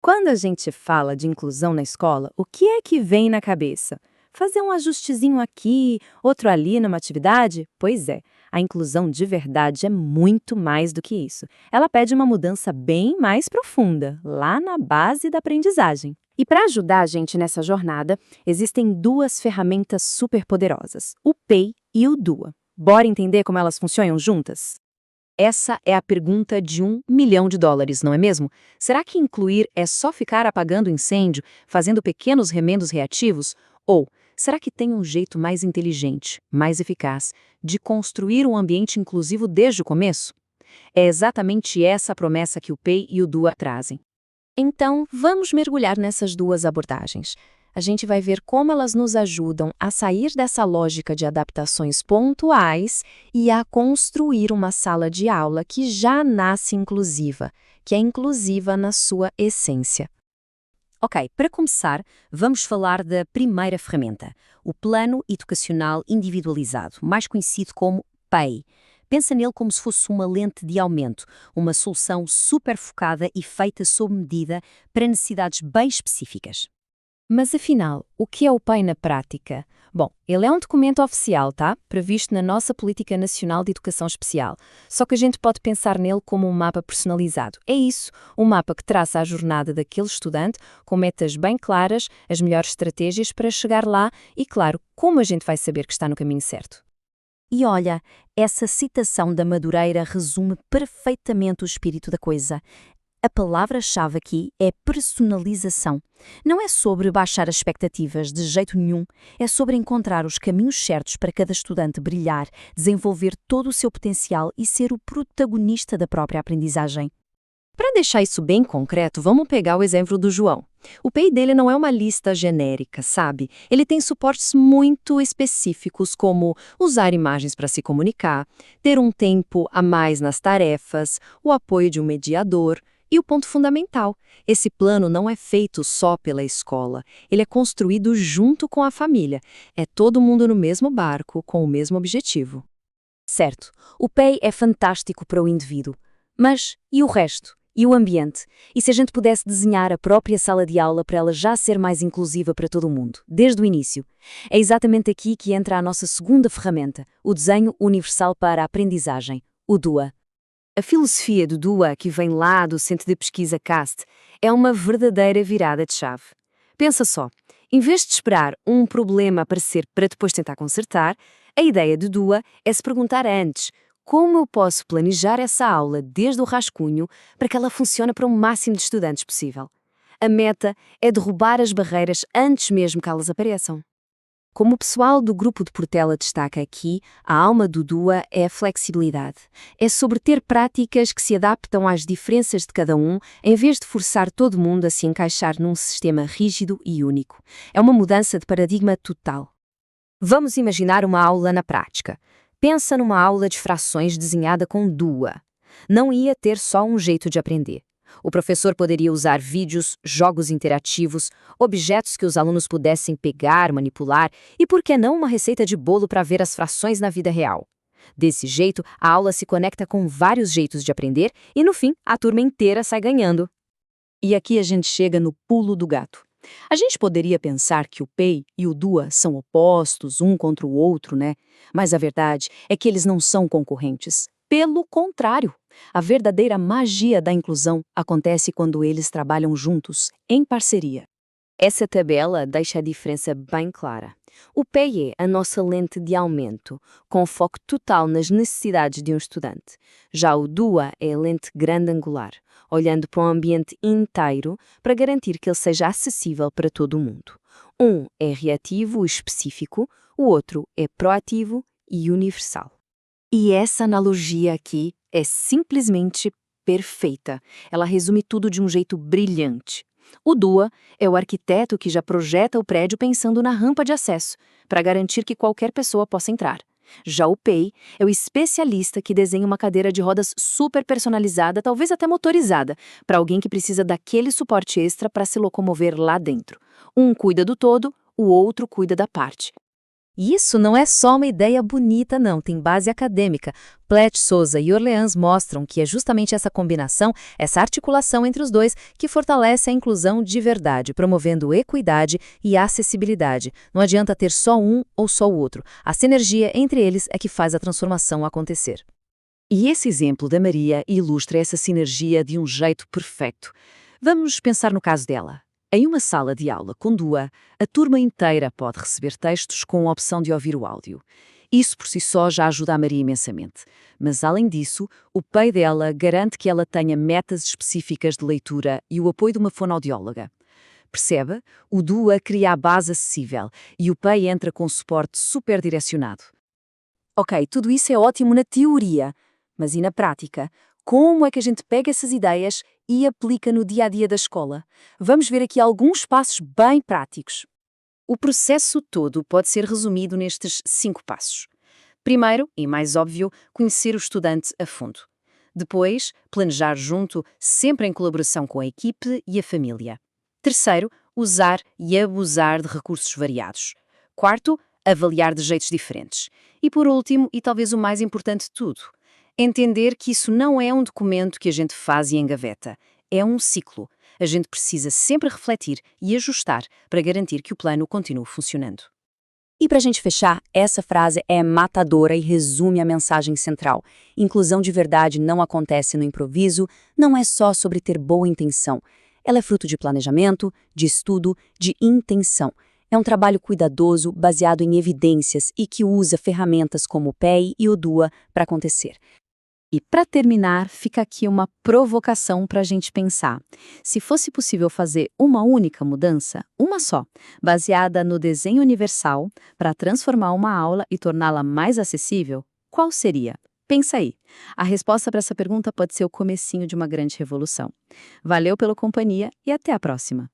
Quando a gente fala de inclusão na escola, o que é que vem na cabeça? Fazer um ajustezinho aqui, outro ali numa atividade? Pois é, a inclusão de verdade é muito mais do que isso. Ela pede uma mudança bem mais profunda, lá na base da aprendizagem. E para ajudar a gente nessa jornada, existem duas ferramentas super poderosas, o PEI e o DUA. Bora entender como elas funcionam juntas? Essa é a pergunta de US$ 1 milhão, não é mesmo? Será que incluir é só ficar apagando incêndio, fazendo pequenos remendos reativos? Ou será que tem um jeito mais inteligente, mais eficaz, de construir um ambiente inclusivo desde o começo? É exatamente essa a promessa que o PEI e o DUA trazem. Então, vamos mergulhar nessas duas abordagens. A gente vai ver como elas nos ajudam a sair dessa lógica de adaptações pontuais e a construir uma sala de aula que já nasce inclusiva, que é inclusiva na sua essência. Ok, para começar, vamos falar da primeira ferramenta, o Plano Educacional Individualizado, mais conhecido como PEI. Pensa nele como se fosse uma lente de aumento, uma solução super focada e feita sob medida para necessidades bem específicas. Mas afinal, o que é o PEI na prática? Bom, ele é um documento oficial, tá? Previsto na nossa Política Nacional de Educação Especial. Só que a gente pode pensar nele como um mapa personalizado. É isso, um mapa que traça a jornada daquele estudante, com metas bem claras, as melhores estratégias para chegar lá e, claro, como a gente vai saber que está no caminho certo. E olha, essa citação da Madureira resume perfeitamente o espírito da coisa. A palavra-chave aqui é personalização. Não é sobre baixar as expectativas de jeito nenhum, é sobre encontrar os caminhos certos para cada estudante brilhar, desenvolver todo o seu potencial e ser o protagonista da própria aprendizagem. Para deixar isso bem concreto, vamos pegar o exemplo do João. O PEI dele não é uma lista genérica, sabe? Ele tem suportes muito específicos, como usar imagens para se comunicar, ter um tempo a mais nas tarefas, o apoio de um mediador. E o ponto fundamental, esse plano não é feito só pela escola, ele é construído junto com a família. É todo mundo no mesmo barco, com o mesmo objetivo. Certo, o PEI é fantástico para o indivíduo, mas e o resto? E o ambiente? E se a gente pudesse desenhar a própria sala de aula para ela já ser mais inclusiva para todo mundo, desde o início? É exatamente aqui que entra a nossa segunda ferramenta, o Desenho Universal para a Aprendizagem, o DUA. A filosofia do DUA, que vem lá do Centro de Pesquisa CAST, é uma verdadeira virada de chave. Pensa só, em vez de esperar um problema aparecer para depois tentar consertar, a ideia do DUA é se perguntar antes como eu posso planejar essa aula desde o rascunho para que ela funcione para o máximo de estudantes possível. A meta é derrubar as barreiras antes mesmo que elas apareçam. Como o pessoal do Grupo de Portela destaca aqui, a alma do DUA é a flexibilidade. É sobre ter práticas que se adaptam às diferenças de cada um, em vez de forçar todo mundo a se encaixar num sistema rígido e único. É uma mudança de paradigma total. Vamos imaginar uma aula na prática. Pensa numa aula de frações desenhada com DUA. Não ia ter só um jeito de aprender. O professor poderia usar vídeos, jogos interativos, objetos que os alunos pudessem pegar, manipular e, por que não, uma receita de bolo para ver as frações na vida real. Desse jeito, a aula se conecta com vários jeitos de aprender e, no fim, a turma inteira sai ganhando. E aqui a gente chega no pulo do gato. A gente poderia pensar que o PEI e o DUA são opostos um contra o outro, né? Mas a verdade é que eles não são concorrentes. Pelo contrário, a verdadeira magia da inclusão acontece quando eles trabalham juntos, em parceria. Essa tabela deixa a diferença bem clara. O PEI é a nossa lente de aumento, com foco total nas necessidades de um estudante. Já o DUA é a lente grande angular, olhando para o ambiente inteiro para garantir que ele seja acessível para todo o mundo. Um é reativo e específico, o outro é proativo e universal. E essa analogia aqui é simplesmente perfeita. Ela resume tudo de um jeito brilhante. O DUA é o arquiteto que já projeta o prédio pensando na rampa de acesso, para garantir que qualquer pessoa possa entrar. Já o PEI é o especialista que desenha uma cadeira de rodas super personalizada, talvez até motorizada, para alguém que precisa daquele suporte extra para se locomover lá dentro. Um cuida do todo, o outro cuida da parte. E isso não é só uma ideia bonita, não, tem base acadêmica. Platt, Souza e Orleans mostram que é justamente essa combinação, essa articulação entre os dois, que fortalece a inclusão de verdade, promovendo equidade e acessibilidade. Não adianta ter só um ou só o outro. A sinergia entre eles é que faz a transformação acontecer. E esse exemplo da Maria ilustra essa sinergia de um jeito perfeito. Vamos pensar no caso dela. Em uma sala de aula com Dua, a turma inteira pode receber textos com a opção de ouvir o áudio. Isso por si só já ajuda a Maria imensamente. Mas, além disso, o pai dela garante que ela tenha metas específicas de leitura e o apoio de uma fonoaudióloga. Percebe? O Dua cria a base acessível e o pai entra com suporte super direcionado. Ok, tudo isso é ótimo na teoria, mas e na prática? Como é que a gente pega essas ideias e aplica no dia a dia da escola? Vamos ver aqui alguns passos bem práticos. O processo todo pode ser resumido nestes 5 passos. Primeiro, e mais óbvio, conhecer o estudante a fundo. Depois, planejar junto, sempre em colaboração com a equipe e a família. Terceiro, usar e abusar de recursos variados. Quarto, avaliar de jeitos diferentes. E por último, e talvez o mais importante de tudo, entender que isso não é um documento que a gente faz e engaveta. É um ciclo. A gente precisa sempre refletir e ajustar para garantir que o plano continue funcionando. E para a gente fechar, essa frase é matadora e resume a mensagem central. Inclusão de verdade não acontece no improviso, não é só sobre ter boa intenção. Ela é fruto de planejamento, de estudo, de intenção. É um trabalho cuidadoso, baseado em evidências e que usa ferramentas como o PEI e o DUA para acontecer. E para terminar, fica aqui uma provocação para a gente pensar. Se fosse possível fazer uma única mudança, uma só, baseada no desenho universal, para transformar uma aula e torná-la mais acessível, qual seria? Pensa aí. A resposta para essa pergunta pode ser o comecinho de uma grande revolução. Valeu pela companhia e até a próxima!